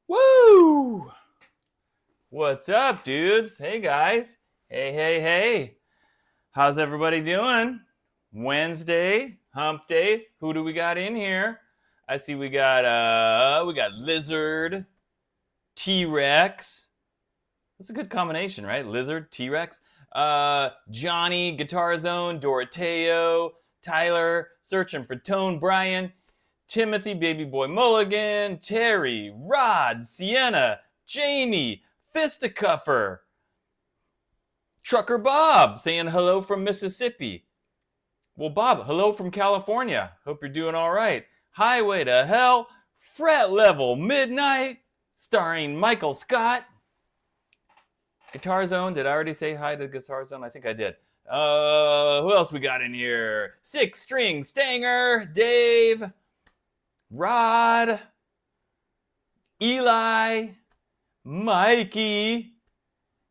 Woo! What's up, dudes? Hey, guys. Hey. How's everybody doing? Wednesday, hump day. Who do we got in here? I see we got Lizard, T-Rex. That's a good combination, right? Lizard, T-Rex. Johnny, Guitar Zone, Doroteo, Tyler, Searching for Tone, Brian, Timothy, Baby Boy Mulligan, Terry, Rod, Sienna, Jamie, Fisticuffer, Trucker Bob saying hello from Mississippi. Well, Bob, hello from California. Hope you're doing all right. Highway to Hell, Fret Level Midnight, starring Michael Scott. Guitar Zone, did I already say hi to Guitar Zone? I think I did. Who else we got in here? Six String Stanger, Dave, Rod, Eli, Mikey,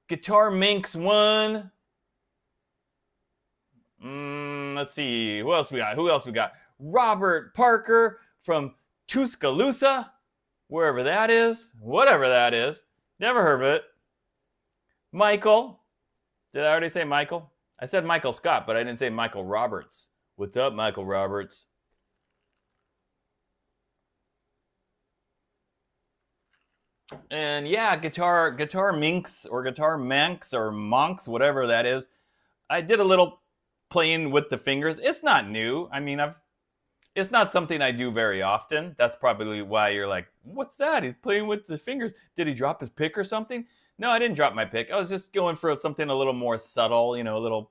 Guitar Minx 1. Let's see. Who else we got? Robert Parker from Tuscaloosa, wherever that is, whatever that is. Never heard of it. Michael. Did I already say Michael? I said Michael Scott, but I didn't say Michael Roberts. What's up, Michael Roberts? And yeah, guitar minx or guitar manx or monks, whatever that is. I did a little playing with the fingers. It's not new. I mean, it's not something I do very often. That's probably why you're like, what's that? He's playing with the fingers. Did he drop his pick or something? No, I didn't drop my pick. I was just going for something a little more subtle, a little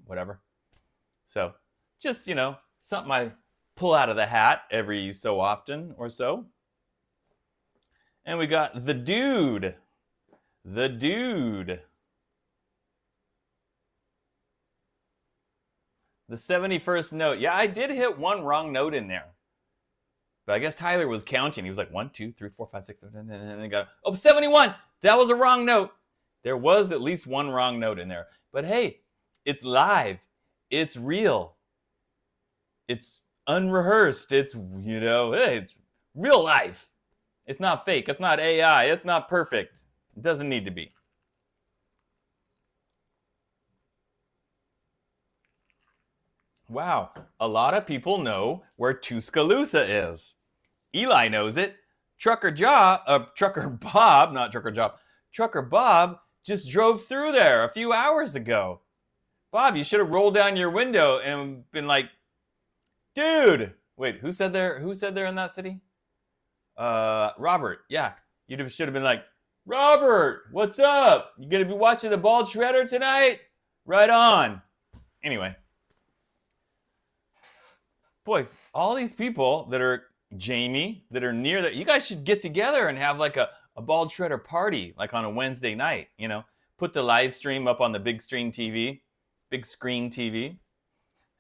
whatever. So just, something I pull out of the hat every so often or so. And we got the dude. The 71st note. Yeah, I did hit one wrong note in there. But I guess Tyler was counting. He was like 1, 2, 3, 4, 5, 6, 7, and then he got 71. That was a wrong note. There was at least one wrong note in there. But hey, it's live. It's real. It's unrehearsed. It's, hey, it's real life. It's not fake. It's not AI. It's not perfect. It doesn't need to be. Wow, a lot of people know where Tuscaloosa is. Eli knows it. Trucker Bob, not Trucker Job, Trucker Bob just drove through there a few hours ago. Bob, you should have rolled down your window and been like, dude. Wait, who said there in that city? Robert. Yeah, you should have been like, Robert, what's up? You gonna be watching the Bald Shredder tonight? Right on. Anyway. Boy, all these people that are Jamie, that are near that, you guys should get together and have like a Bald Shredder party, like on a Wednesday night, you know? Put the live stream up on the big screen TV,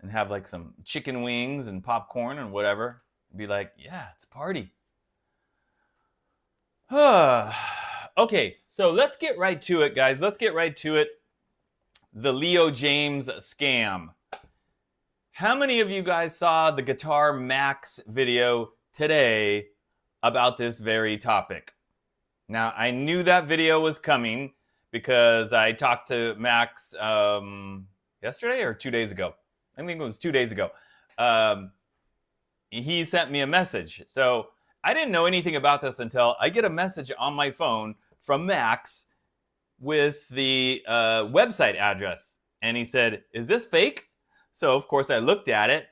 and have like some chicken wings and popcorn and whatever. Be like, yeah, it's a party. Okay, so let's get right to it, guys. Let's get right to it. The Leo Jaymz scam. How many of you guys saw the Guitar Max video today about this very topic? Now, I knew that video was coming because I talked to Max yesterday or 2 days ago. I think it was 2 days ago. He sent me a message. So I didn't know anything about this until I get a message on my phone from Max with the website address. And he said, is this fake? So, of course, I looked at it.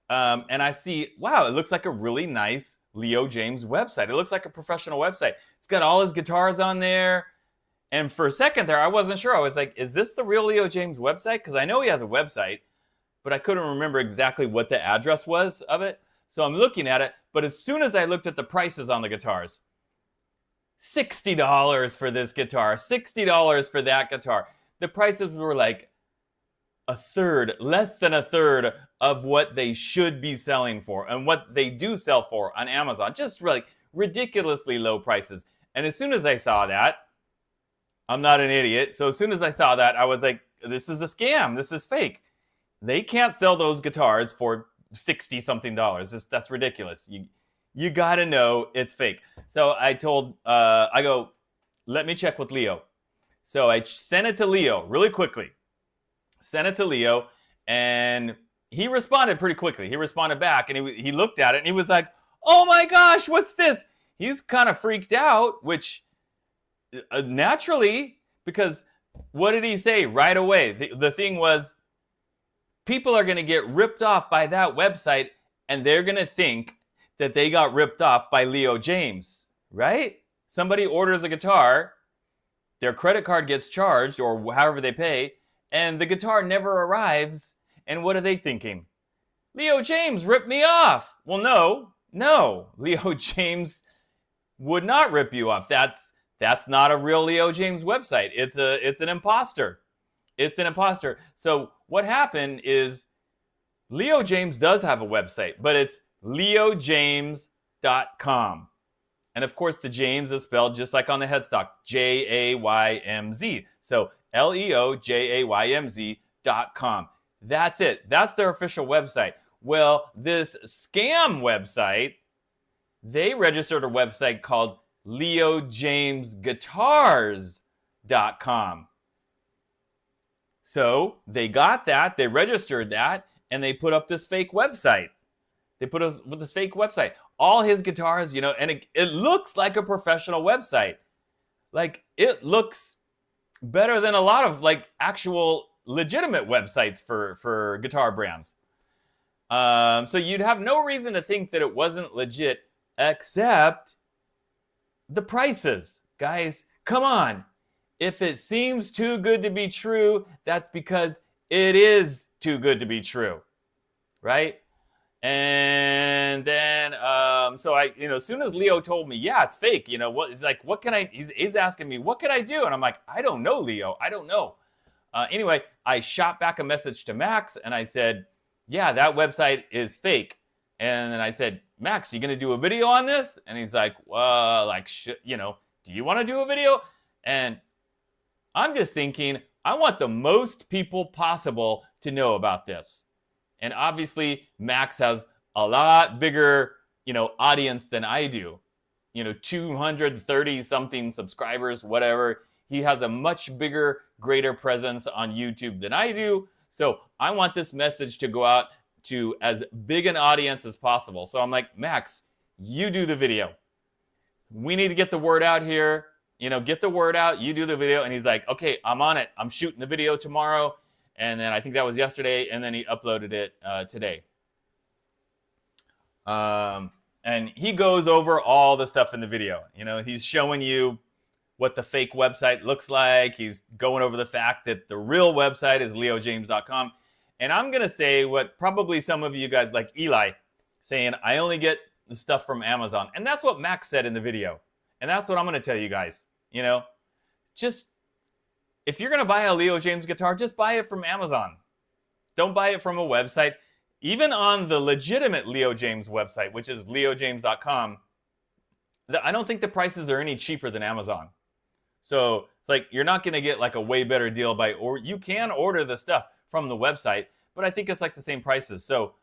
And I see, wow, it looks like a really nice Leo Jaymz website. It looks like a professional website. It's got all his guitars on there. And for a second there, I wasn't sure. I was like, is this the real Leo Jaymz website? Because I know he has a website, but I couldn't remember exactly what the address was of it. So I'm looking at it. But as soon as I looked at the prices on the guitars, $60 for this guitar, $60 for that guitar. The prices were like a third, less than a third of what they should be selling for and what they do sell for on Amazon. Just like ridiculously low prices. And as soon as I saw that, I'm not an idiot. So as soon as I saw that, I was like, this is a scam. This is fake. They can't sell those guitars for 60 something dollars. That's ridiculous. You got to know it's fake. So I told, I go, let me check with Leo. So I sent it to Leo really quickly. Sent it to Leo, and he responded pretty quickly. He responded back, and he looked at it, and he was like, oh my gosh, what's this? He's kind of freaked out, which naturally, because what did he say right away? The thing was, people are going to get ripped off by that website, and they're going to think that they got ripped off by Leo Jaymz, right? Somebody orders a guitar, their credit card gets charged, or however they pay, and the guitar never arrives, and what are they thinking? Leo Jaymz ripped me off. Well, no, Leo Jaymz would not rip you off. That's not a real Leo Jaymz website. It's an imposter. It's an imposter. So what happened is Leo Jaymz does have a website, but it's leojaymz.com. And of course, the Jaymz is spelled just like on the headstock, Jaymz. So leojaymz.com. That's it. That's their official website. Well, this scam website, they registered a website called leojaymzguitars.com. So they got that, they registered that, and they put up this fake website. They put up with this fake website. All his guitars, you know, and it looks like a professional website. Like, it looks better than a lot of like actual legitimate websites for guitar brands. So you'd have no reason to think that it wasn't legit, except the prices. Guys, come on. If it seems too good to be true, that's because it is too good to be true, right? And then, so I, you know, as soon as Leo told me, yeah, it's fake, you know, he's like, what can I, he's asking me, what can I do? And I'm like, I don't know, Leo, I don't know. Anyway, I shot back a message to Max and I said, yeah, that website is fake. And then I said, Max, you going to do a video on this? And he's like, well, like, you know, do you want to do a video? And I'm just thinking, I want the most people possible to know about this. And obviously, Max has a lot bigger, you know, audience than I do. You know, 230-something subscribers, whatever. He has a much bigger, greater presence on YouTube than I do. So I want this message to go out to as big an audience as possible. So I'm like, Max, you do the video. We need to get the word out here. You know, get the word out. You do the video. And he's like, okay, I'm on it. I'm shooting the video tomorrow. And then I think that was yesterday. And then he uploaded it today. And he goes over all the stuff in the video. You know, he's showing you what the fake website looks like. He's going over the fact that the real website is leojaymz.com. And I'm going to say what probably some of you guys like Eli saying, I only get the stuff from Amazon. And that's what Max said in the video. And that's what I'm going to tell you guys. You know, just if you're going to buy a Leo Jaymz guitar, just buy it from Amazon. Don't buy it from a website. Even on the legitimate Leo Jaymz website, which is leojaymz.com, I don't think the prices are any cheaper than Amazon. So it's like you're not going to get like a way better deal or you can order the stuff from the website, but I think it's like the same prices. So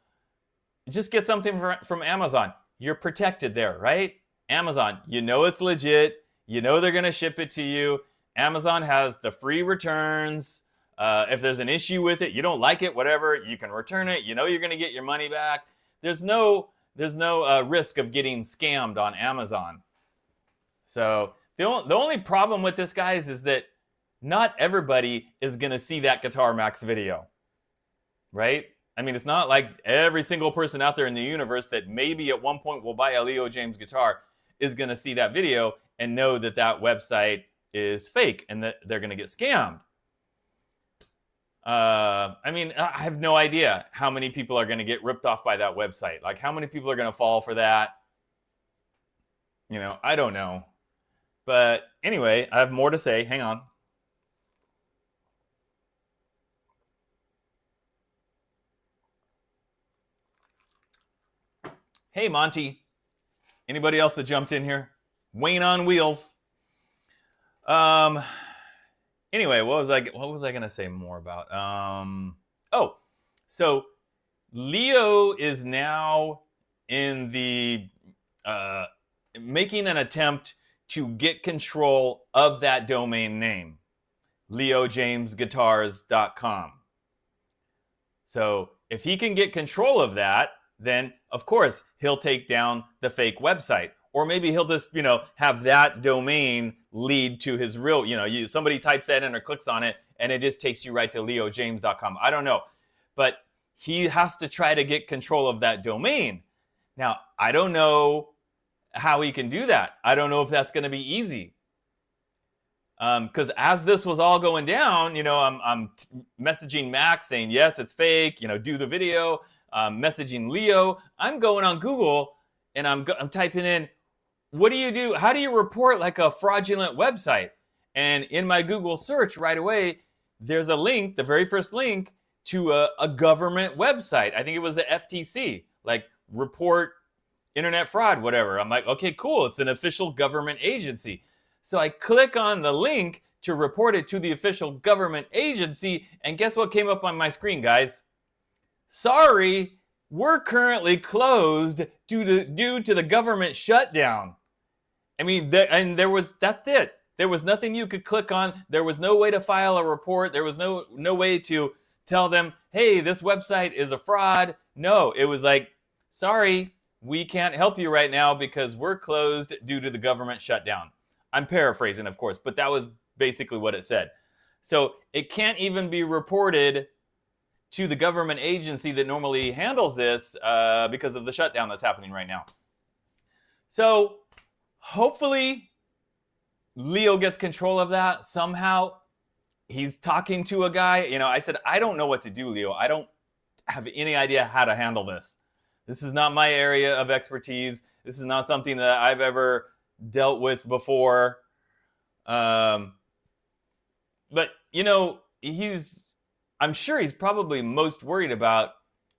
just get something from Amazon. You're protected there, right? Amazon, you know it's legit. You know they're going to ship it to you. Amazon has the free returns. If there's an issue with it, you don't like it, whatever, you can return it. You know you're going to get your money back. There's no risk of getting scammed on Amazon. So the only problem with this, guys, is that not everybody is going to see that Guitar Max video, right? I mean, it's not like every single person out there in the universe that maybe at one point will buy a Leo Jaymz guitar is going to see that video and know that that website is fake and that they're going to get scammed. I mean, I have no idea how many people are going to get ripped off by that website. Like, how many people are going to fall for that? You know, I don't know. But anyway, I have more to say. Hang on. Hey, Monty. Anybody else that jumped in here? Wayne on wheels. Anyway, what was I going to say more about? Oh, so Leo is now in the making an attempt to get control of that domain name, leojaymzguitars.com. So if he can get control of that, then of course he'll take down the fake website. Or maybe he'll just, you know, have that domain lead to his real, you know, somebody types that in or clicks on it and it just takes you right to leojaymz.com. I don't know. But he has to try to get control of that domain. Now, I don't know how he can do that. I don't know if that's going to be easy. Because as this was all going down, you know, I'm messaging Max saying, yes, it's fake, you know, do the video. Messaging Leo. I'm going on Google and I'm typing in, what do you do? How do you report like a fraudulent website? And in my Google search right away, there's a link, the very first link to a government website. I think it was the FTC, like report internet fraud, whatever. I'm like, okay, cool. It's an official government agency. So I click on the link to report it to the official government agency. And guess what came up on my screen, guys? Sorry, we're currently closed due to the government shutdown. I mean, that's it. There was nothing you could click on. There was no way to file a report. There was no way to tell them, hey, this website is a fraud. No, it was like, sorry, we can't help you right now because we're closed due to the government shutdown. I'm paraphrasing, of course, but that was basically what it said. So it can't even be reported to the government agency that normally handles this because of the shutdown that's happening right now. So hopefully Leo gets control of that somehow. He's talking to a guy. You know, I said, I don't know what to do, Leo. I don't have any idea how to handle this. This is not my area of expertise. This is not something that I've ever dealt with before. But, you know, I'm sure he's probably most worried about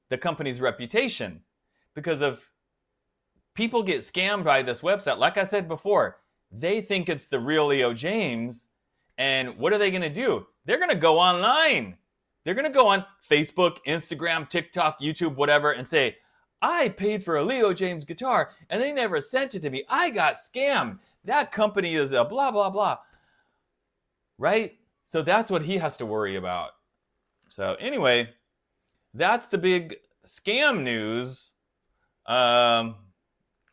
the company's reputation because of people get scammed by this website. Like I said before, they think it's the real Leo Jaymz. And what are they going to do? They're going to go online. They're going to go on Facebook, Instagram, TikTok, YouTube, whatever, and say, I paid for a Leo Jaymz guitar and they never sent it to me. I got scammed. That company is a blah, blah, blah. Right? So that's what he has to worry about. So anyway, that's the big scam news.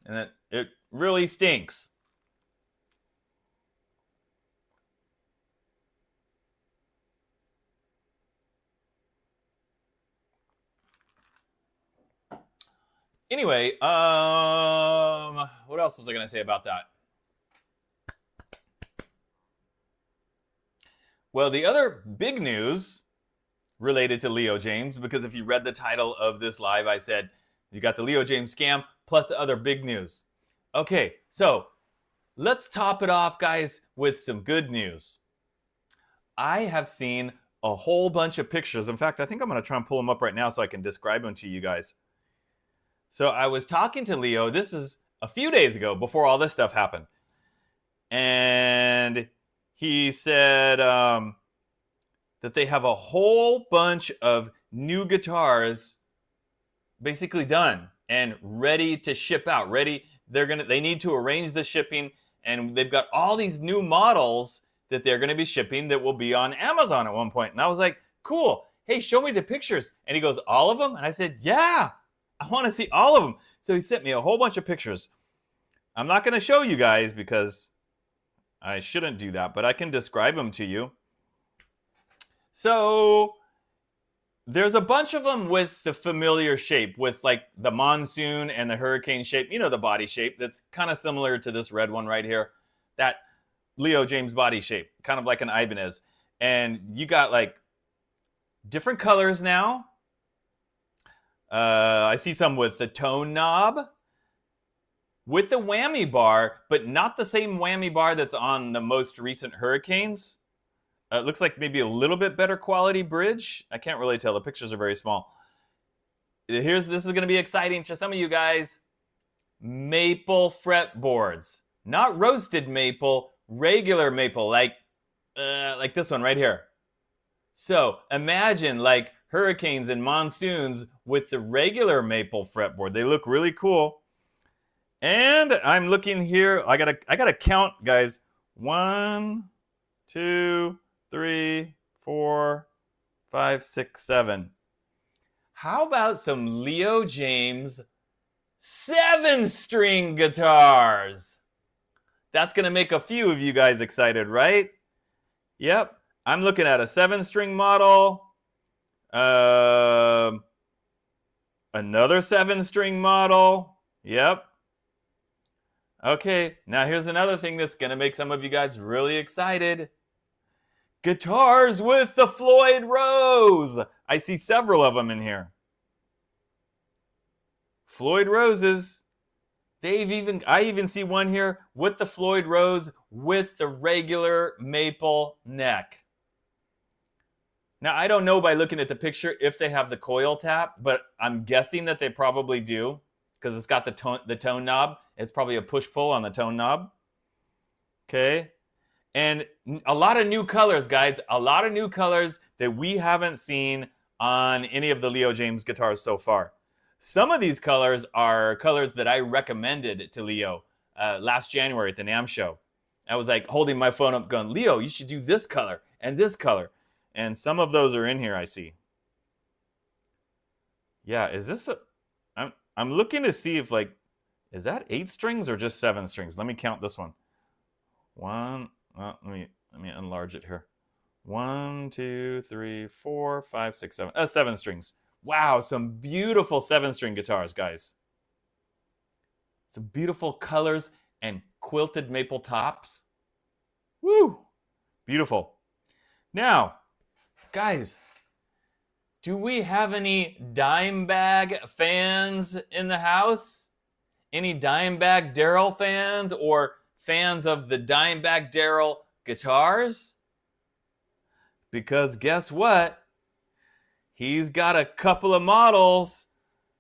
And it really stinks. Anyway, what else was I going to say about that? Well, the other big news related to Leo Jaymz, because if you read the title of this live, I said you got the Leo Jaymz scam plus the other big news. Okay, so let's top it off, guys, with some good news. I have seen a whole bunch of pictures. In fact, I think I'm going to try and pull them up right now so I can describe them to you guys. So I was talking to Leo. This is a few days ago before all this stuff happened. And he said that they have a whole bunch of new guitars basically done and ready to ship out. They need to arrange the shipping, and they've got all these new models that they're going to be shipping that will be on Amazon at one point. And I was like, cool. Hey, show me the pictures. And he goes, all of them? And I said, yeah, I want to see all of them. So he sent me a whole bunch of pictures. I'm not going to show you guys because I shouldn't do that, but I can describe them to you. So there's a bunch of them with the familiar shape, with like the Monsoon and the Hurricane shape. You know, the body shape that's kind of similar to this red one right here. That Leo Jaymz body shape, kind of like an Ibanez. And you got like different colors now. I see some with the tone knob, with the whammy bar, but not the same whammy bar that's on the most recent Hurricanes. It looks like maybe a little bit better quality bridge. I can't really tell. The pictures are very small. This is going to be exciting to some of you guys. Maple fretboards. Not roasted maple, regular maple, like this one right here. So imagine like Hurricanes and Monsoons with the regular maple fretboard. They look really cool. And I'm looking here. I gotta count, guys. 1, 2, 3, 4, 5, 6, 7. How about some Leo Jaymz 7-string guitars? That's gonna make a few of you guys excited, right? Yep. I'm looking at a 7-string model. Another 7-string model. Yep. Okay, now here's another thing that's going to make some of you guys really excited. Guitars with the Floyd Rose. I see several of them in here. Floyd Roses. I even see one here with the Floyd Rose with the regular maple neck. Now, I don't know by looking at the picture if they have the coil tap, but I'm guessing that they probably do because it's got the tone knob. It's probably a push-pull on the tone knob. Okay. And a lot of new colors, guys. A lot of new colors that we haven't seen on any of the Leo Jaymz guitars so far. Some of these colors are colors that I recommended to Leo last January at the NAMM show. I was like holding my phone up going, Leo, you should do this color and this color. And some of those are in here, I see. Yeah, is this I'm looking to see if like, is that 8 strings or just 7 strings? Let me count this one. Let me enlarge it here. 1, 2, 3, 4, 5, 6, 7. 7 strings. Wow, some beautiful 7-string guitars, guys. Some beautiful colors and quilted maple tops. Woo! Beautiful. Now, guys, do we have any Dimebag fans in the house? Any Dimebag Darrell fans or fans of the Dimebag Darrell guitars? Because guess what? He's got a couple of models.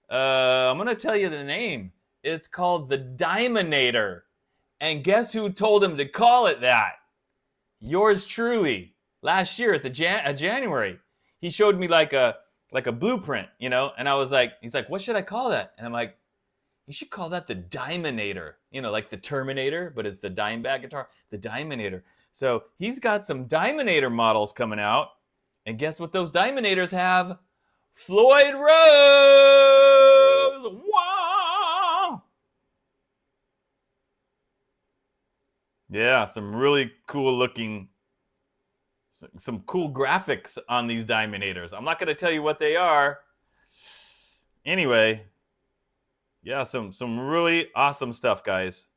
I'm going to tell you the name. It's called the Diamonator. And guess who told him to call it that? Yours truly. Last year at the January. He showed me like a blueprint, you know, and I was like, he's like, what should I call that? And I'm like, you should call that the Diamonator. You know, like the Terminator, but it's the Dimebag guitar, the Diamonator. So he's got some Diamonator models coming out. And guess what those Diamonators have? Floyd Rose! Wow! Yeah, some really cool looking, some cool graphics on these Diamondators. I'm not going to tell you what they are. Anyway, yeah, some really awesome stuff, guys.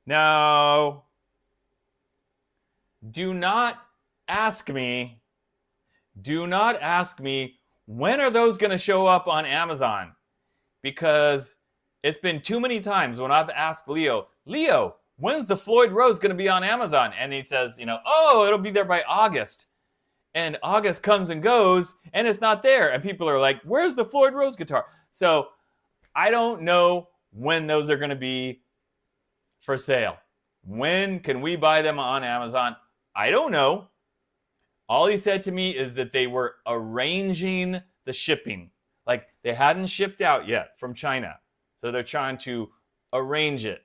Now, do not ask me when are those going to show up on Amazon, because it's been too many times when I've asked Leo, when's the Floyd Rose going to be on Amazon? And he says, oh, it'll be there by August. And August comes and goes, and it's not there. And people are like, where's the Floyd Rose guitar? So I don't know when those are going to be for sale. When can we buy them on Amazon? I don't know. All he said to me is that they were arranging the shipping. Like, they hadn't shipped out yet from China. So they're trying to arrange it.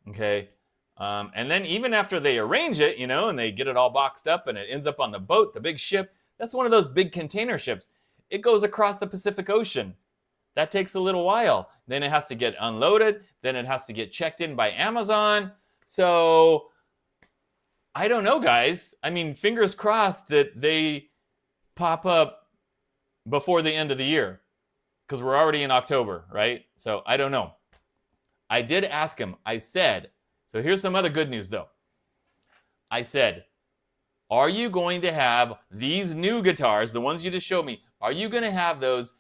Okay. And then even after they arrange it, and they get it all boxed up and it ends up on the boat, the big ship, that's one of those big container ships. It goes across the Pacific Ocean. That takes a little while. Then it has to get unloaded. Then it has to get checked in by Amazon. So I don't know, guys. I mean, fingers crossed that they pop up before the end of the year, because we're already in October, right? So I don't know. I did ask him. I said, so here's some other good news, though. I said, are you going to have these new guitars, the ones you just showed me, are you going to have those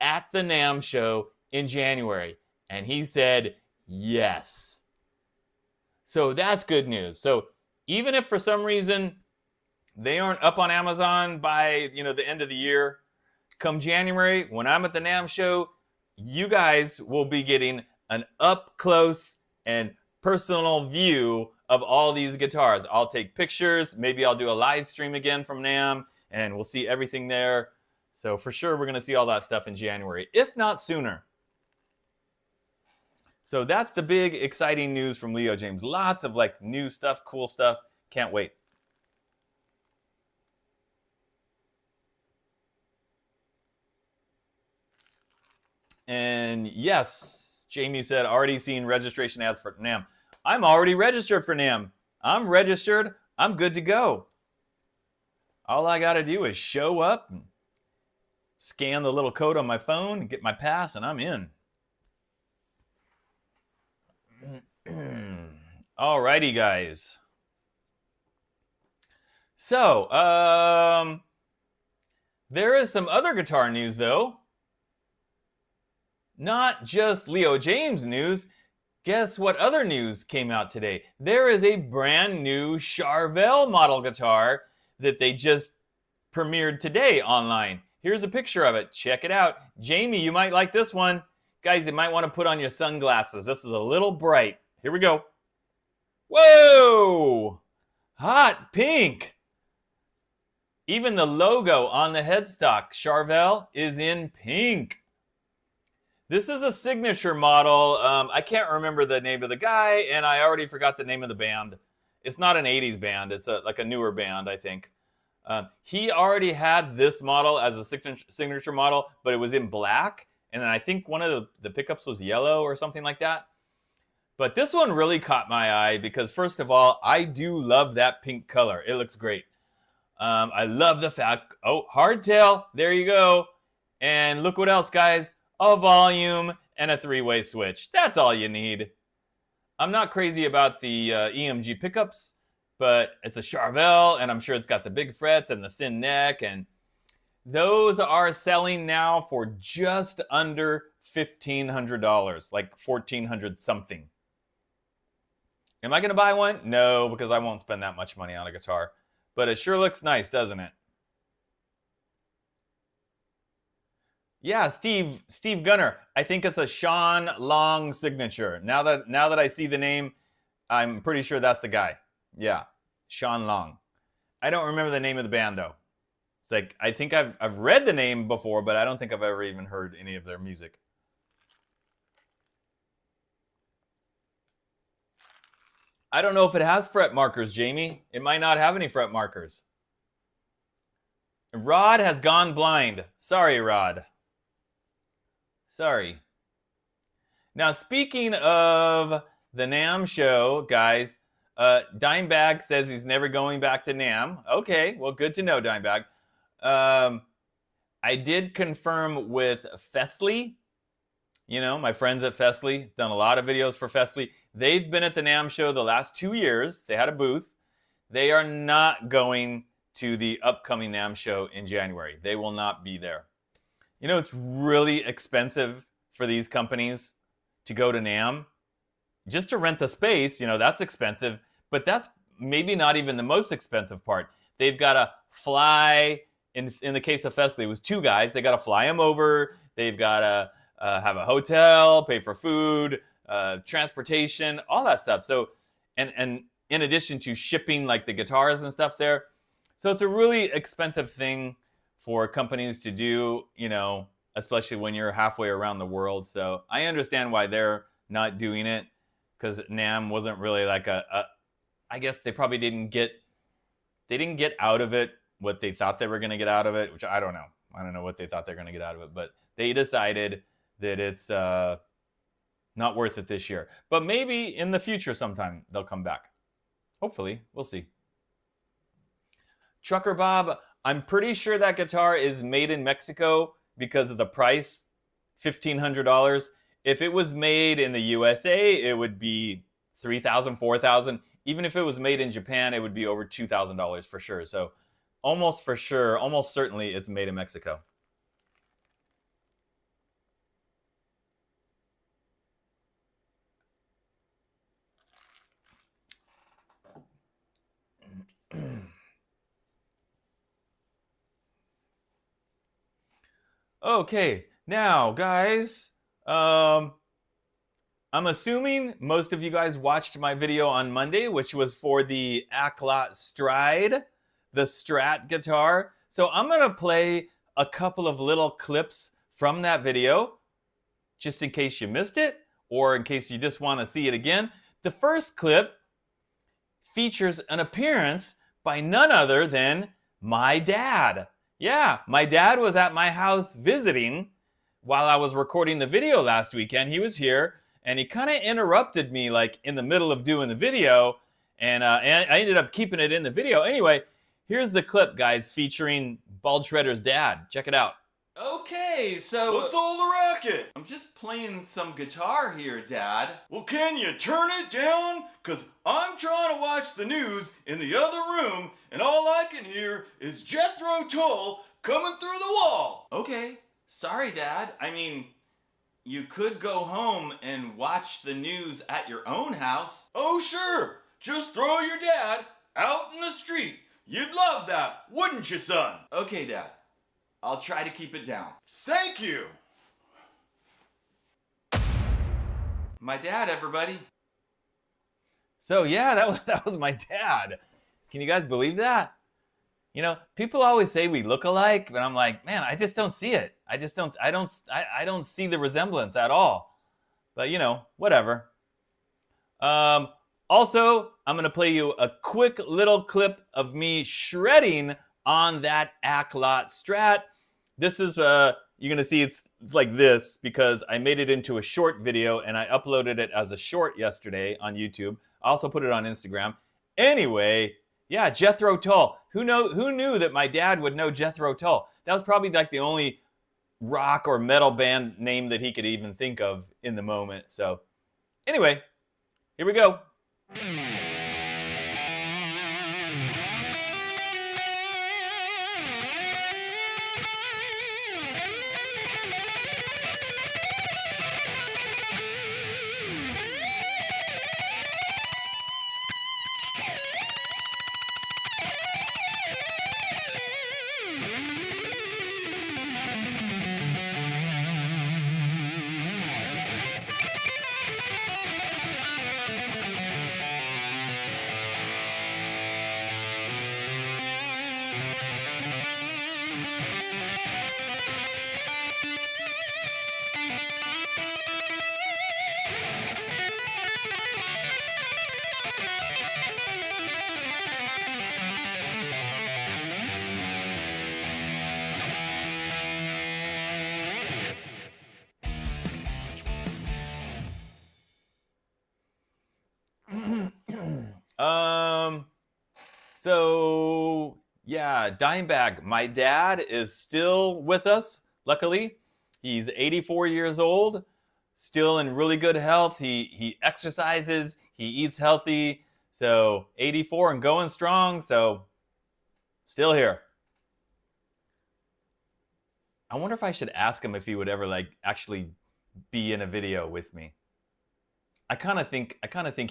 at the NAMM show in January? And he said, yes. So that's good news. So even if for some reason they aren't up on Amazon by, the end of the year, come January, when I'm at the NAMM show, you guys will be getting an up close and personal view of all these guitars. I'll take pictures. Maybe I'll do a live stream again from NAMM, and we'll see everything there. So for sure, we're going to see all that stuff in January, if not sooner. So that's the big, exciting news from Leo Jaymz. Lots of new stuff, cool stuff. Can't wait. And yes, Jamie said, already seen registration ads for NAMM. I'm already registered for NAMM. I'm registered. I'm good to go. All I got to do is show up and scan the little code on my phone and get my pass, and I'm in. Alrighty, guys. So, there is some other guitar news, though. Not just Leo Jaymz news. Guess what other news came out today? There is a brand new Charvel model guitar that they just premiered today online. Here's a picture of it. Check it out. Jamie, you might like this one. Guys, you might want to put on your sunglasses. This is a little bright. Here we go. Whoa! Hot pink. Even the logo on the headstock, Charvel, is in pink. This is a signature model. I can't remember the name of the guy, and I already forgot the name of the band. It's not an 80s band. It's like a newer band, I think. He already had this model as a signature model, but it was in black. And then I think one of the pickups was yellow or something like that. But this one really caught my eye because, first of all, I do love that pink color. It looks great. I love the fact, hardtail, there you go. And look what else, guys. A volume and a three-way switch. That's all you need. I'm not crazy about the EMG pickups, but it's a Charvel, and I'm sure it's got the big frets and the thin neck, and those are selling now for just under $1,500, like $1,400 something. Am I going to buy one? No, because I won't spend that much money on a guitar. But it sure looks nice, doesn't it? Yeah, Steve Gunner. I think it's a Sean Long signature. Now that I see the name, I'm pretty sure that's the guy. Yeah, Sean Long. I don't remember the name of the band though. It's like, I think I've read the name before, but I don't think I've ever even heard any of their music. I don't know if it has fret markers, Jamie. It might not have any fret markers. Rod has gone blind. Sorry, Rod. Sorry. Now, speaking of the NAMM show, guys. Dimebag says he's never going back to NAMM. Okay, well, good to know, Dimebag. I did confirm with Fesley. You know, my friends at Fesley, done a lot of videos for Fesley. They've been at the NAMM show the last 2 years. They had a booth. They are not going to the upcoming NAMM show in January. They will not be there. You know, it's really expensive for these companies to go to NAMM. Just to rent the space, you know, that's expensive. But that's maybe not even the most expensive part. They've got to fly. In the case of Fesley, it was 2 guys. They got to fly them over. They've got to have a hotel, pay for food, transportation, all that stuff. So, and in addition to shipping like the guitars and stuff there. So it's a really expensive thing for companies to do, you know, especially when you're halfway around the world. So I understand why they're not doing it, because NAMM wasn't really like I guess they probably didn't get out of it what they thought they were going to get out of it, which I don't know. I don't know what they thought they're going to get out of it, but they decided that it's not worth it this year. But maybe in the future sometime they'll come back. Hopefully, we'll see. Trucker Bob, I'm pretty sure that guitar is made in Mexico because of the price, $1,500. If it was made in the USA, it would be $3,000, $4,000. Even if it was made in Japan, it would be over $2,000 for sure. So almost for sure, almost certainly it's made in Mexico. Okay, now guys, I'm assuming most of you guys watched my video on Monday, which was for the Aklot Strat, the Strat guitar. So I'm gonna play a couple of little clips from that video, just in case you missed it, or in case you just wanna see it again. The first clip features an appearance by none other than my dad. Yeah, my dad was at my house visiting while I was recording the video last weekend. He was here, and he kind of interrupted me like in the middle of doing the video, and I ended up keeping it in the video. Anyway, here's the clip, guys, featuring Bald Shredder's dad. Check it out. Okay, so what's all the racket? I'm just playing some guitar here, Dad. Well, can you turn it down? Cause I'm trying to watch the news in the other room, and all I can hear is Jethro Tull coming through the wall. Okay, sorry, Dad. I mean, you could go home and watch the news at your own house. Oh, sure. Just throw your dad out in the street. You'd love that, wouldn't you, son? Okay, Dad. I'll try to keep it down. Thank you. My dad, everybody. So yeah, that was my dad. Can you guys believe that? You know, people always say we look alike, but I'm like, man, I just don't see it. I don't see the resemblance at all. But you know, whatever. Also, I'm gonna play you a quick little clip of me shredding on that Aklot Strat. This is, you're gonna see it's like this because I made it into a short video and I uploaded it as a short yesterday on YouTube. I also put it on Instagram. Anyway, yeah, Jethro Tull. Who knew that my dad would know Jethro Tull? That was probably like the only rock or metal band name that he could even think of in the moment. So anyway, here we go. So yeah, Dimebag. My dad is still with us. Luckily, he's 84 years old, still in really good health. He exercises. He eats healthy. So 84 and going strong. So still here. I wonder if I should ask him if he would ever like actually be in a video with me. I kind of think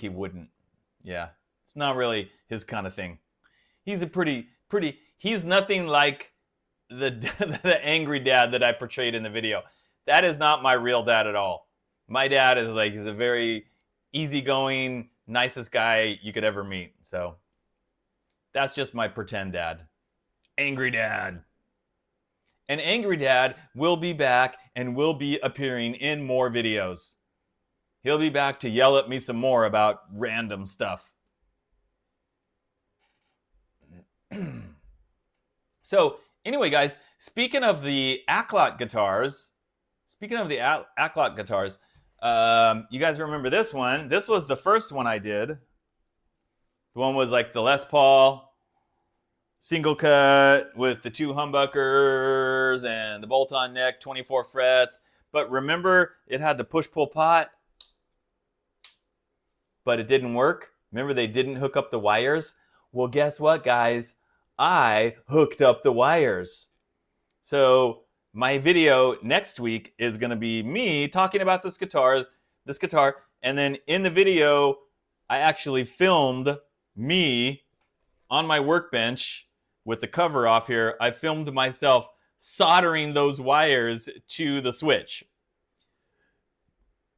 he wouldn't. Yeah, it's not really his kind of thing. He's a pretty. He's nothing like the the angry dad that I portrayed in the video. That is not my real dad at all. My dad is like, he's a very easygoing, nicest guy you could ever meet. So that's just my pretend dad. Angry dad. And Angry Dad will be back and will be appearing in more videos. He'll be back to yell at me some more about random stuff. So anyway, guys, speaking of the Aklot guitars, you guys remember this one? This was the first one I did. The one was like the Les Paul single cut with the 2 humbuckers and the bolt-on neck, 24 frets. But remember, it had the push-pull pot, but it didn't work. Remember, they didn't hook up the wires? Well, guess what, guys? I hooked up the wires. So my video next week is going to be me talking about this guitar, and then in the video, I actually filmed me on my workbench with the cover off here. I filmed myself soldering those wires to the switch.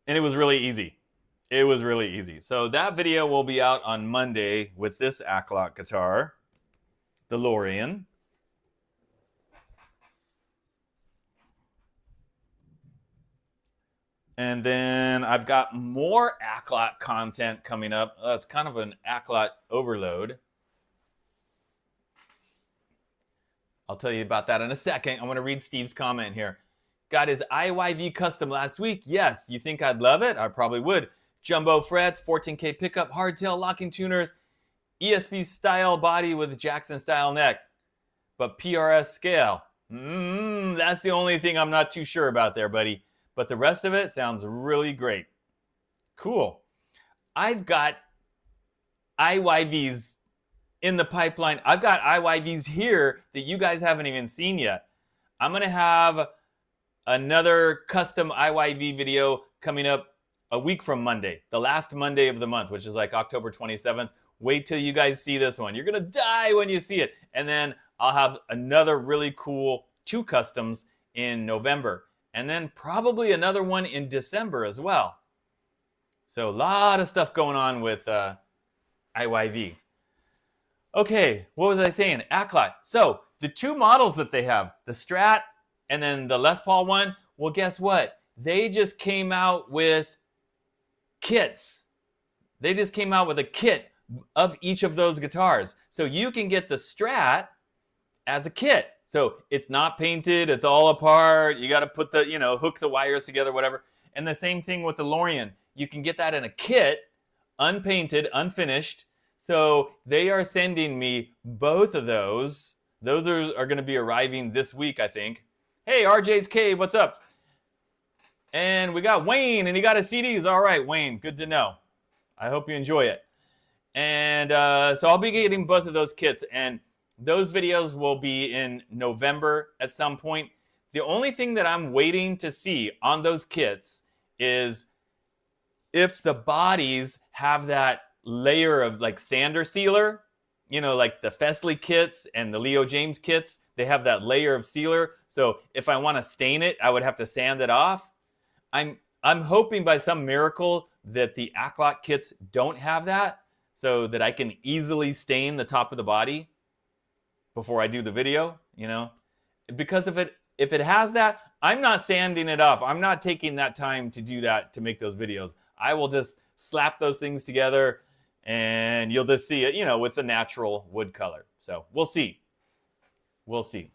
And it was really easy. It was really easy. So that video will be out on Monday with this Aklot guitar, the Lorian. And then I've got more Aklot content coming up. It's kind of an Aklot overload. I'll tell you about that in a second. I want to read Steve's comment here. Got his IYV custom last week. Yes, you think I'd love it? I probably would. Jumbo frets, 14K pickup, hardtail locking tuners, ESP style body with Jackson style neck, but PRS scale. That's the only thing I'm not too sure about there, buddy. But the rest of it sounds really great. Cool. I've got IYVs in the pipeline. I've got IYVs here that you guys haven't even seen yet. I'm going to have another custom IYV video coming up a week from Monday, the last Monday of the month, which is like October 27th. Wait till you guys see this one. You're going to die when you see it. And then I'll have another really cool 2 customs in November. And then probably another one in December as well. So a lot of stuff going on with IYV. Okay, what was I saying? Aklot. So the 2 models that they have, the Strat and then the Les Paul one, well, guess what? They just came out with kits. They just came out with a kit of each of those guitars. So you can get the Strat as a kit. So it's not painted, it's all apart. You got to put the, hook the wires together, whatever. And the same thing with the Lorian. You can get that in a kit, unpainted, unfinished. So they are sending me both of those. Those are going to be arriving this week, I think. Hey, RJ's Cave, what's up? And we got Wayne, and he got his CDs. All right, Wayne, good to know. I hope you enjoy it. And so I'll be getting both of those kits, and those videos will be in November at some point. The only thing that I'm waiting to see on those kits is if the bodies have that layer of like sander sealer, like the Fesley kits and the Leo Jaymz kits, they have that layer of sealer. So if I want to stain it, I would have to sand it off. I'm hoping by some miracle that the Aklot kits don't have that, so that I can easily stain the top of the body before I do the video, because if it has that, I'm not sanding it off. I'm not taking that time to do that to make those videos. I will just slap those things together and you'll just see it, with the natural wood color. So we'll see. We'll see.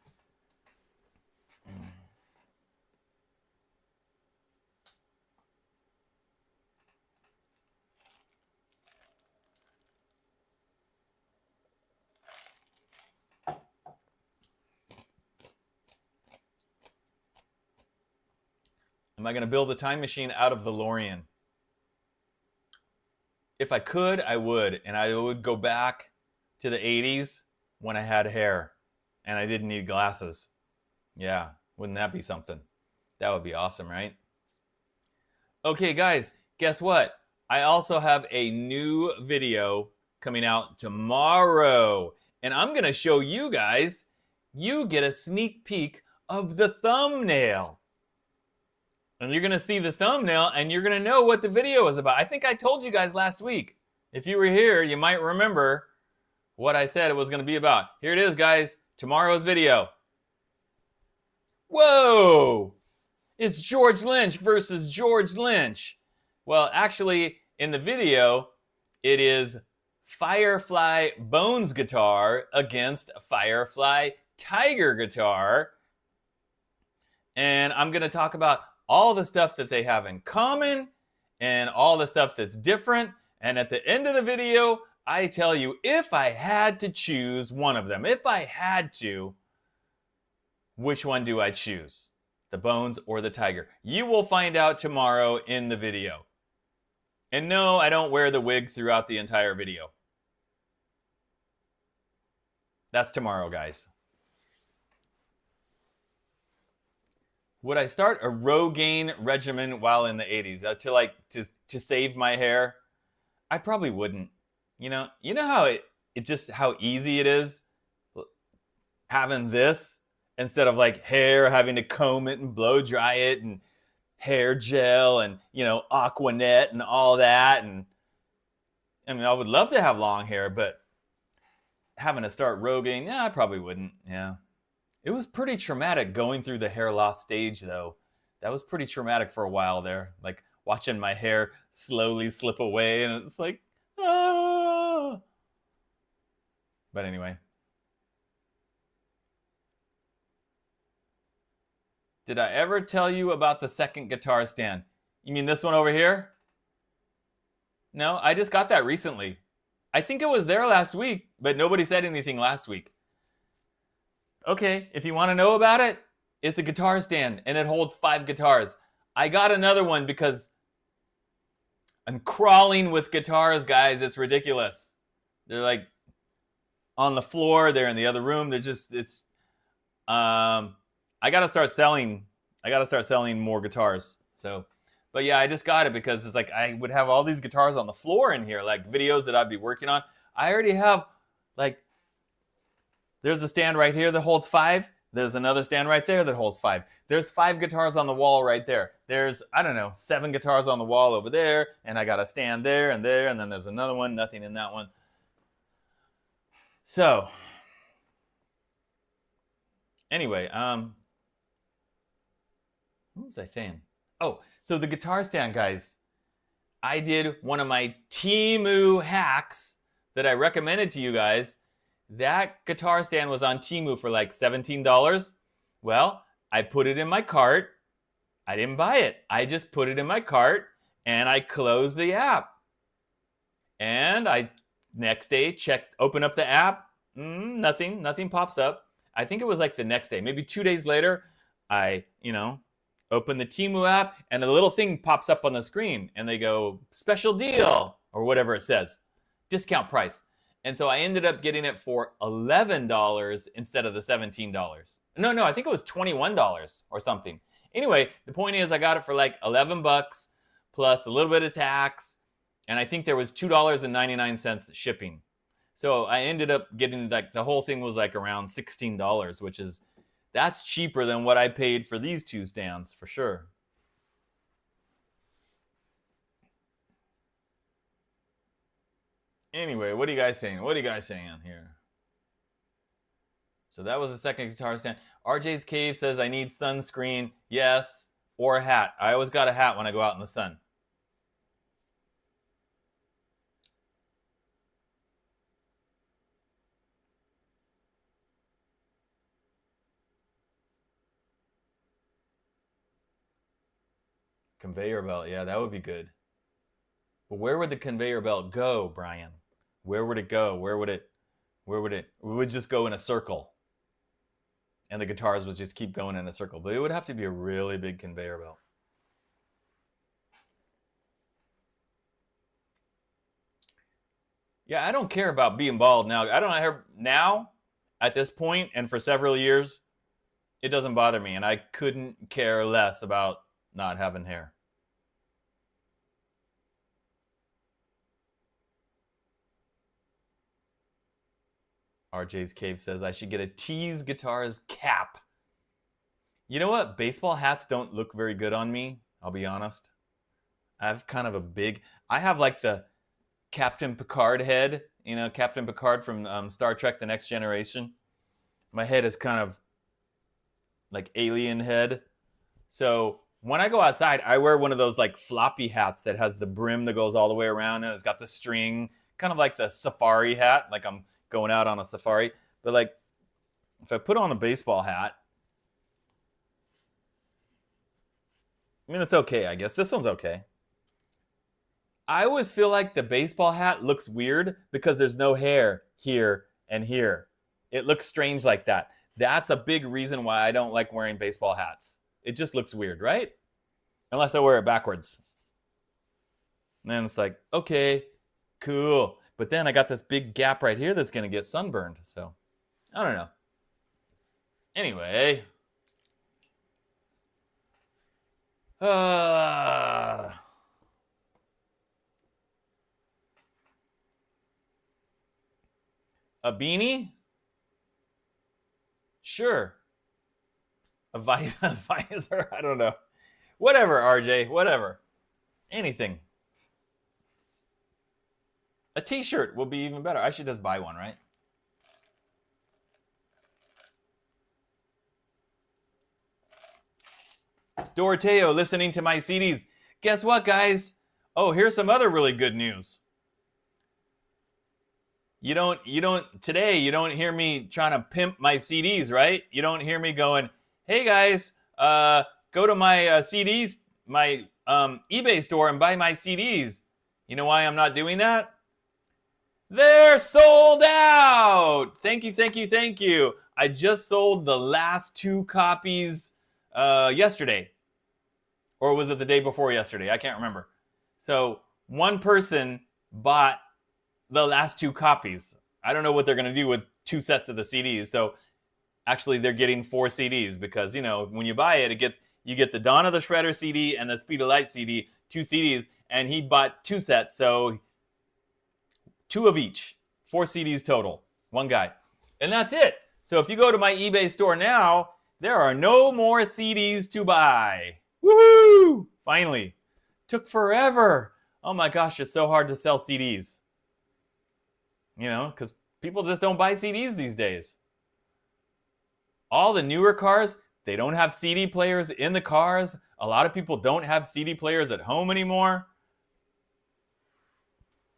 Am I going to build a time machine out of the DeLorean? If I could, I would. And I would go back to the 80s when I had hair and I didn't need glasses. Yeah, wouldn't that be something? That would be awesome, right? Okay, guys, guess what? I also have a new video coming out tomorrow. And I'm going to show you guys, you get a sneak peek of the thumbnail. And you're going to see the thumbnail and you're going to know what the video is about. I think I told you guys last week. If you were here, you might remember what I said it was going to be about. Here it is, guys. Tomorrow's video. Whoa! It's George Lynch versus George Lynch. Well, actually, in the video, it is Firefly Bones guitar against Firefly Tiger guitar. And I'm going to talk about all the stuff that they have in common and all the stuff that's different. And at the end of the video, I tell you, if I had to choose one of them, if I had to, which one do I choose? The Bones or the Tiger? You will find out tomorrow in the video. And no, I don't wear the wig throughout the entire video. That's tomorrow, guys. Would I start a Rogaine regimen while in the 80s to save my hair? I probably wouldn't. You know how how easy it is having this instead of like hair, having to comb it and blow dry it and hair gel and Aquanet and all that. And I mean, I would love to have long hair, but having to start Rogaine, I probably wouldn't. Yeah. It was pretty traumatic going through the hair loss stage, though. That was pretty traumatic for a while there. Like watching my hair slowly slip away, and it's like, ah. But anyway. Did I ever tell you about the second guitar stand? You mean this one over here? No, I just got that recently. I think it was there last week, but nobody said anything last week. Okay, if you want to know about it, it's a guitar stand and it holds 5 guitars. I got another one because I'm crawling with guitars, guys. It's ridiculous. They're like on the floor. They're in the other room. They're just, I got to start selling. I got to start selling more guitars. So, but yeah, I just got it because it's like I would have all these guitars on the floor in here, like videos that I'd be working on. I already have like, there's a stand right here that holds 5. There's another stand right there that holds 5. There's 5 guitars on the wall right there. There's, I don't know, 7 guitars on the wall over there. And I got a stand there. And then there's another one, nothing in that one. So, anyway, what was I saying? Oh, so the guitar stand, guys. I did one of my Temu hacks that I recommended to you guys. That guitar stand was on Temu for like $17. Well, I put it in my cart. I didn't buy it. I just put it in my cart and I closed the app. And I next day open up the app. Nothing pops up. I think it was like the next day, maybe 2 days later, I, open the Temu app and a little thing pops up on the screen and they go special deal or whatever it says, discount price. And so I ended up getting it for $11 instead of the $17. No, I think it was $21 or something. Anyway, the point is I got it for like $11 plus a little bit of tax. And I think there was $2.99 shipping. So I ended up getting like the whole thing was like around $16, that's cheaper than what I paid for these 2 stands for sure. Anyway, what are you guys saying? What are you guys saying here? So that was the second guitar stand. RJ's Cave says, I need sunscreen. Yes, or a hat. I always got a hat when I go out in the sun. Conveyor belt, yeah, that would be good. But where would the conveyor belt go, Brian? Where would it go? It would just go in a circle. And the guitars would just keep going in a circle. But it would have to be a really big conveyor belt. Yeah, I don't care about being bald now. I don't know now at this point and for several years, it doesn't bother me, and I couldn't care less about not having hair. RJ's Cave says I should get a Tease Guitars cap. You know what? Baseball hats don't look very good on me, I'll be honest. I have kind of a big... I have like the Captain Picard head. You know, Captain Picard from Star Trek The Next Generation. My head is kind of like alien head. So when I go outside, I wear one of those like floppy hats that has the brim that goes all the way around and it's got the string, kind of like the safari hat, like I'm going out on a safari. But like if I put on a baseball hat, I mean, it's okay, I guess. This one's okay. I always feel like the baseball hat looks weird because there's no hair here and here. It looks strange like that. That's a big reason why I don't like wearing baseball hats. It just looks weird, right? Unless I wear it backwards. And then it's like, okay, cool. But then I got this big gap right here that's going to get sunburned. So, I don't know. Anyway. A beanie? Sure. A visor? I don't know. Whatever, RJ. Whatever. Anything. A t-shirt will be even better. I should just buy one, right? Doroteo listening to my CDs. Guess what, guys? Oh, here's some other really good news. You don't hear me trying to pimp my CDs, right? You don't hear me going, hey guys, go to my CDs, my eBay store and buy my CDs. You know why I'm not doing that? They're sold out. Thank you, thank you, thank you. I just sold the last 2 copies yesterday. Or was it the day before yesterday? I can't remember. So one person bought the last 2 copies. I don't know what they're going to do with 2 sets of the CDs. So actually they're getting 4 CDs because, you know, when you buy it, you get the Dawn of the Shredder CD and the Speed of Light CD, 2 CDs, and he bought 2 sets, so 2 of each. 4 CDs total. One guy. And that's it. So if you go to my eBay store now, there are no more CDs to buy. Woohoo! Finally. Took forever. Oh my gosh, it's so hard to sell CDs. You know, because people just don't buy CDs these days. All the newer cars, they don't have CD players in the cars. A lot of people don't have CD players at home anymore.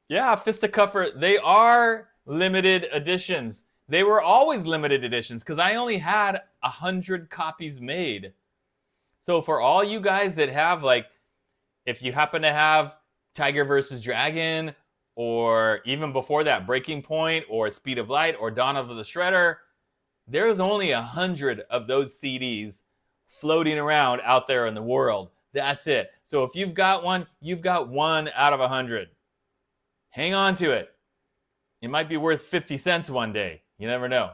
Yeah, Fisticuffer, they are limited editions. They were always limited editions because I only had 100 copies made. So for all you guys that have, like, if you happen to have Tiger vs. Dragon, or even before that, Breaking Point, or Speed of Light, or Dawn of the Shredder, there's only 100 of those CDs floating around out there in the world. That's it. So if you've got one, you've got 1 out of 100. Hang on to it. It might be worth 50 cents one day. You never know.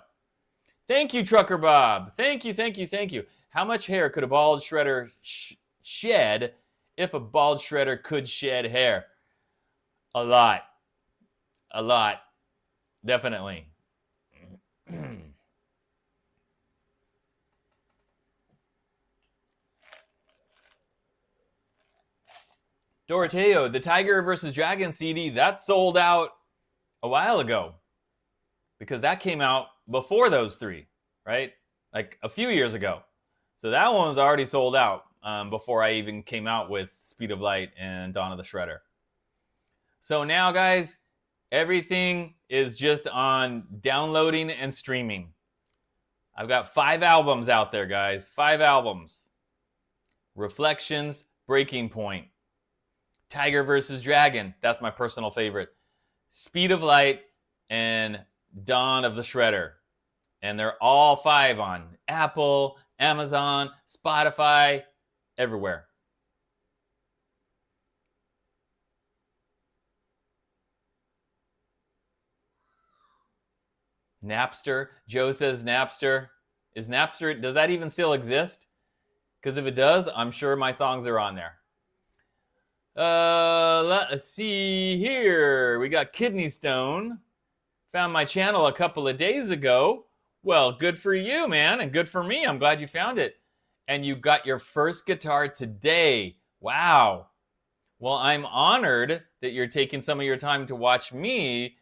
Thank you, Trucker Bob. Thank you, thank you, thank you. How much hair could a bald shredder shed if a bald shredder could shed hair? A lot. A lot. Definitely. Doroteo, the Tiger vs. Dragon CD, that sold out a while ago. Because that came out before those 3, right? Like a few years ago. So that one was already sold out before I even came out with Speed of Light and Dawn of the Shredder. So now, guys, everything is just on downloading and streaming. I've got 5 albums out there, guys. 5 albums. Reflections, Breaking Point. Tiger vs. Dragon, that's my personal favorite. Speed of Light and Dawn of the Shredder. And they're all 5 on Apple, Amazon, Spotify, everywhere. Napster. Joe says Napster. Is Napster, does that even still exist? Because if it does, I'm sure my songs are on there. Let's see here. We got Kidney Stone. Found my channel a couple of days ago. Well, good for you, man, and good for me. I'm glad you found it. And you got your first guitar today. Wow. Well, I'm honored that you're taking some of your time to watch me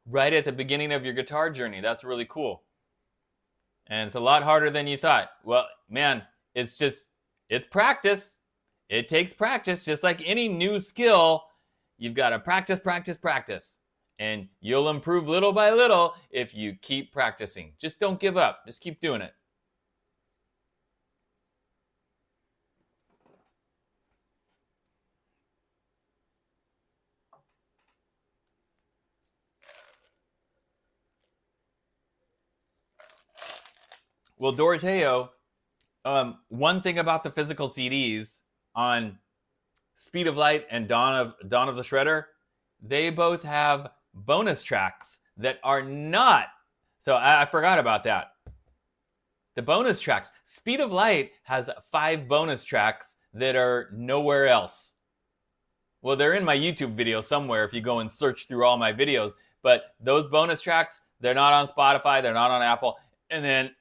right at the beginning of your guitar journey. That's really cool. And it's a lot harder than you thought. Well, man, it's practice. It takes practice, just like any new skill. You've got to practice, practice, practice. And you'll improve little by little if you keep practicing. Just don't give up. Just keep doing it. Well, Doroteo, one thing about the physical CDs on Speed of Light and Dawn of the Shredder, they both have bonus tracks that are not. So I forgot about that. The bonus tracks. Speed of Light has 5 bonus tracks that are nowhere else. Well, they're in my YouTube video somewhere if you go and search through all my videos. But those bonus tracks, they're not on Spotify, they're not on Apple. And then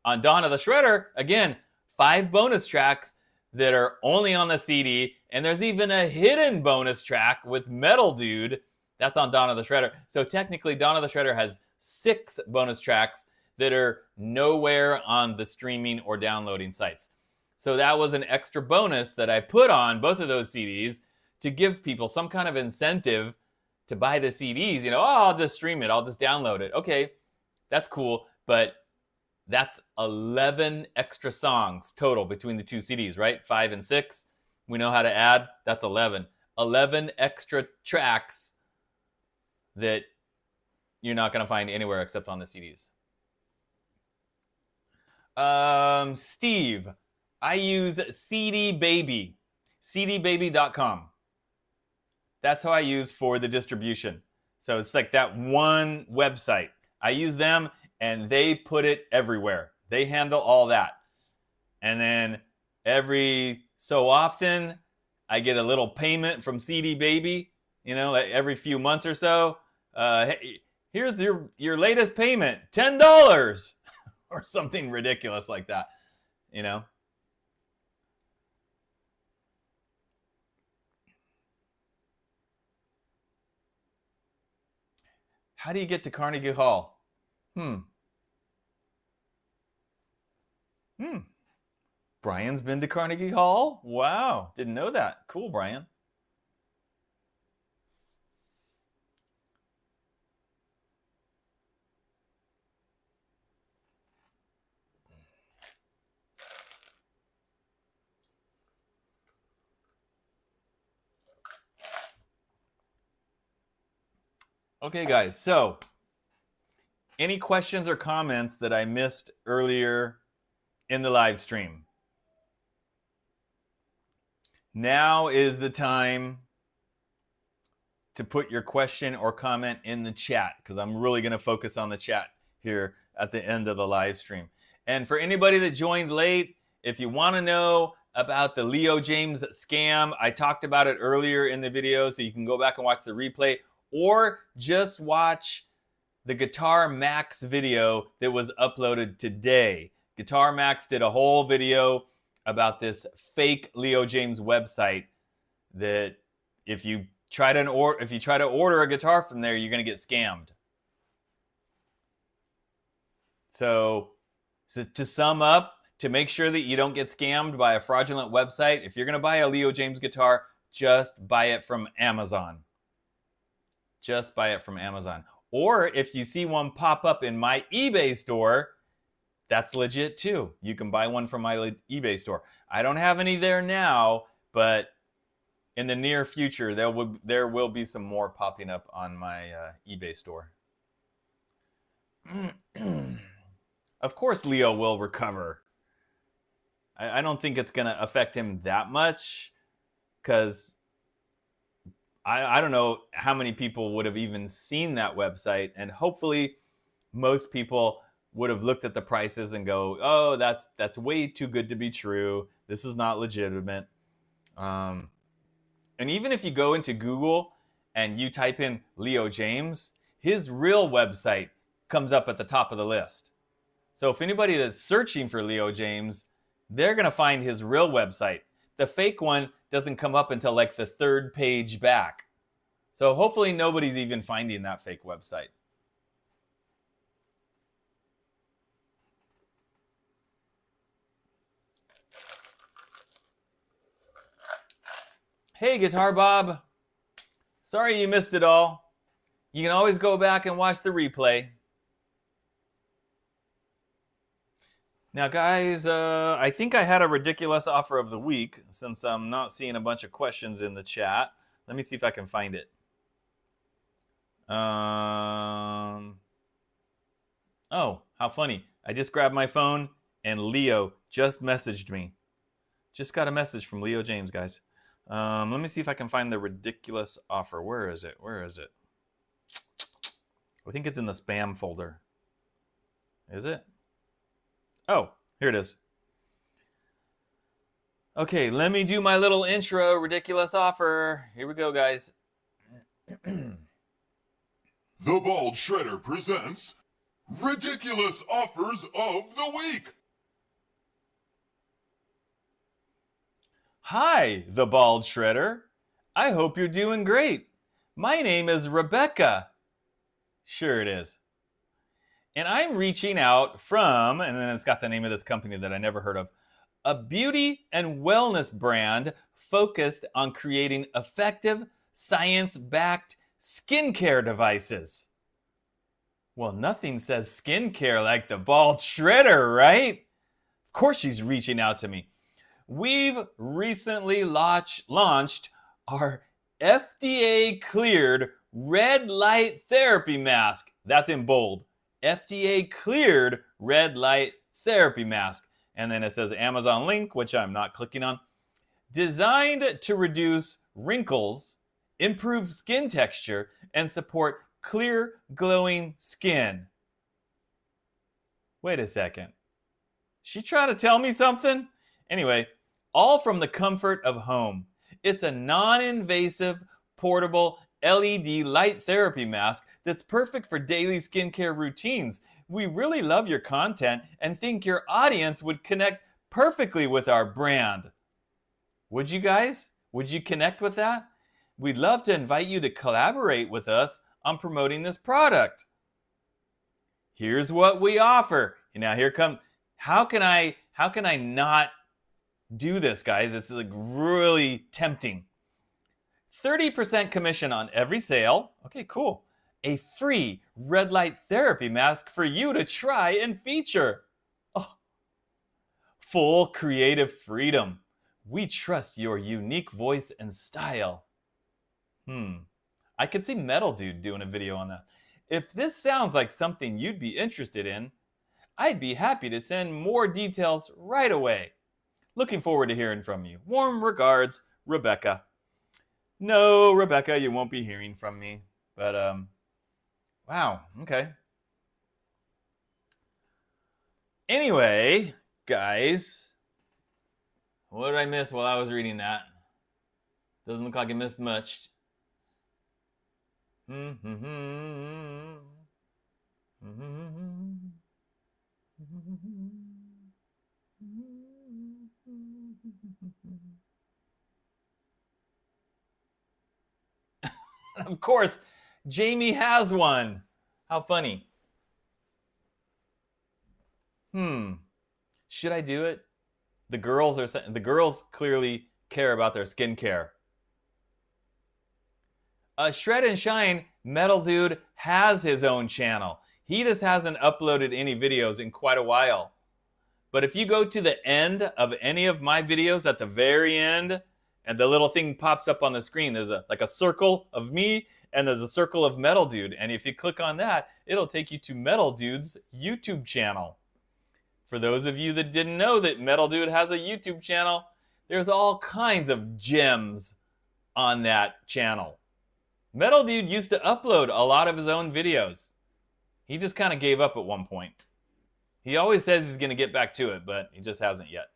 on Dawn of the Shredder, again, 5 bonus tracks that are only on the CD. And there's even a hidden bonus track with Metal Dude. That's on Dawn of the Shredder. So technically, Dawn of the Shredder has 6 bonus tracks that are nowhere on the streaming or downloading sites. So that was an extra bonus that I put on both of those CDs to give people some kind of incentive to buy the CDs. You know, oh, I'll just stream it. I'll just download it. Okay, that's cool. But that's 11 extra songs total between the 2 CDs, right? 5 and 6. We know how to add. That's 11. 11 extra tracks that you're not going to find anywhere except on the CDs. Steve, I use CD Baby, cdbaby.com. That's how I use for the distribution. So it's like that one website. I use them and they put it everywhere. They handle all that. And then every so often, I get a little payment from CD Baby, you know, like every few months or so. Hey, here's your latest payment, $10 or something ridiculous like that, you know. How do you get to Carnegie Hall? Brian's been to Carnegie Hall? Wow, didn't know that. Cool, Brian. Okay, guys, so any questions or comments that I missed earlier in the live stream? Now is the time to put your question or comment in the chat, because I'm really going to focus on the chat here at the end of the live stream. And for anybody that joined late, if you want to know about the Leo Jaymz scam, I talked about it earlier in the video, so you can go back and watch the replay, or just watch the Guitar Max video that was uploaded today. Guitar Max did a whole video about this fake Leo Jaymz website that if you try to order a guitar from there, you're going to get scammed. So to sum up, to make sure that you don't get scammed by a fraudulent website, if you're going to buy a Leo Jaymz guitar, just buy it from Amazon. Just buy it from Amazon. Or if you see one pop up in my eBay store, that's legit too. You can buy one from my eBay store. I don't have any there now, but in the near future, there will be some more popping up on my eBay store. Of course, Leo will recover. I don't think it's going to affect him that much, because I don't know how many people would have even seen that website, and hopefully most people would have looked at the prices and go, oh, that's way too good to be true. This is not legitimate. And even if you go into Google and you type in Leo Jaymz, his real website comes up at the top of the list. So if anybody that's searching for Leo Jaymz, they're going to find his real website. The fake one doesn't come up until like the 3rd page back. So hopefully nobody's even finding that fake website. Hey, Guitar Bob. Sorry you missed it all. You can always go back and watch the replay. Now, guys, I think I had a ridiculous offer of the week since I'm not seeing a bunch of questions in the chat. Let me see if I can find it. Oh, how funny. I just grabbed my phone and Leo just messaged me. Just got a message from Leo Jaymz, guys. Let me see if I can find the ridiculous offer. Where is it? Where is it? I think it's in the spam folder. Is it? Oh, here it is. Okay, let me do my little intro. Ridiculous offer. Here we go, guys. The Bald Shredder presents Ridiculous Offers of the Week. Hi, the Bald Shredder. I hope you're doing great. My name is Rebecca. Sure it is. And I'm reaching out from, and then it's got the name of this company that I never heard of, a beauty and wellness brand focused on creating effective, science-backed skincare devices. Well, nothing says skincare like the Bald Shredder, right? Of course she's reaching out to me. We've recently launched our FDA-cleared red light therapy mask. That's in bold. FDA-cleared red light therapy mask. And then it says Amazon link, which I'm not clicking on. Designed to reduce wrinkles, improve skin texture, and support clear, glowing skin. Wait a second. She trying to tell me something? Anyway, all from the comfort of home. It's a non-invasive, portable LED light therapy mask that's perfect for daily skincare routines. We really love your content and think your audience would connect perfectly with our brand. Would you guys? Would you connect with that? We'd love to invite you to collaborate with us on promoting this product. Here's what we offer. Now here comes, how can I not do this, guys? It's like really tempting. 30% commission on every sale. Okay, cool. A free red light therapy mask for you to try and feature. Oh. Full creative freedom. We trust your unique voice and style. I could see Metal Dude doing a video on that. If this sounds like something you'd be interested in, I'd be happy to send more details right away. Looking forward to hearing from you. Warm regards, Rebecca. No, Rebecca, you won't be hearing from me. But, wow, okay. Anyway, guys, what did I miss while I was reading that? Doesn't look like I missed much. Of course, Jamie has one. How funny. Should I do it? The girls clearly care about their skincare. Shred and Shine, Metal Dude has his own channel. He just hasn't uploaded any videos in quite a while. But if you go to the end of any of my videos at the very end, and the little thing pops up on the screen, there's like a circle of me, and there's a circle of Metal Dude. And if you click on that, it'll take you to Metal Dude's YouTube channel. For those of you that didn't know that Metal Dude has a YouTube channel, there's all kinds of gems on that channel. Metal Dude used to upload a lot of his own videos. He just kind of gave up at one point. He always says he's going to get back to it, but he just hasn't yet.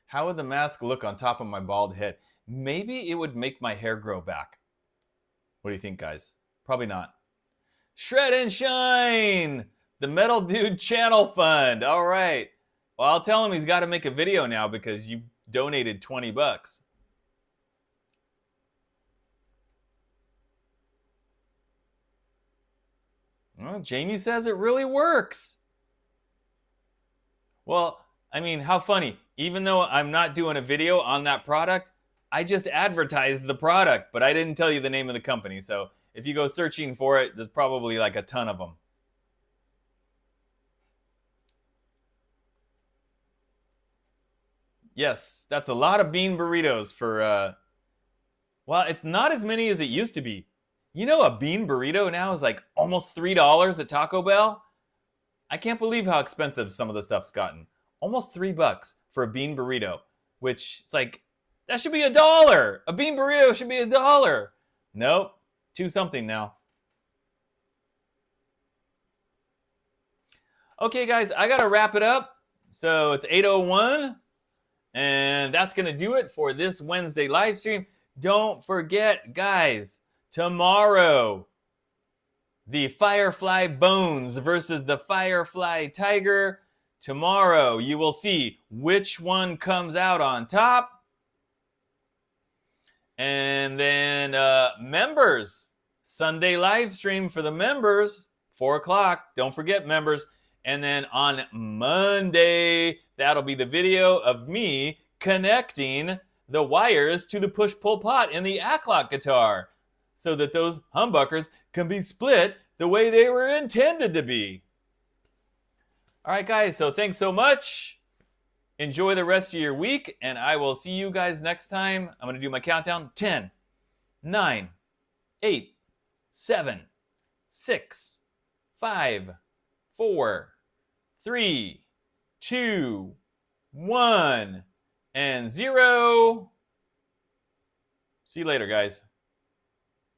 How would the mask look on top of my bald head? Maybe it would make my hair grow back. What do you think, guys? Probably not. Shred and Shine! The Metal Dude Channel Fund. All right. Well, I'll tell him he's got to make a video now because you donated 20 bucks. Well, Jamie says it really works. Well, I mean, how funny. Even though I'm not doing a video on that product, I just advertised the product, but I didn't tell you the name of the company. So if you go searching for it, there's probably like a ton of them. Yes, that's a lot of bean burritos for, well, it's not as many as it used to be. You know, a bean burrito now is like almost $3 at Taco Bell. I can't believe how expensive some of the stuff's gotten. Almost $3 for a bean burrito, which it's like, that should be $1. A bean burrito should be $1. Nope, $2 something now. Okay, guys, I gotta wrap it up. So it's 8:01, and that's gonna do it for this Wednesday live stream. Don't forget, guys, tomorrow, the Firefly Bones versus the Firefly Tiger. Tomorrow, you will see which one comes out on top. And then members, Sunday live stream for the members, 4 o'clock. Don't forget, members. And then on Monday, that'll be the video of me connecting the wires to the push-pull pot in the Aklot guitar so that those humbuckers can be split the way they were intended to be. All right, guys, so thanks so much. Enjoy the rest of your week, and I will see you guys next time. I'm going to do my countdown. 10, 9, 8, 7, 6, 5, 4, 3, 2, 1, and 0. See you later, guys.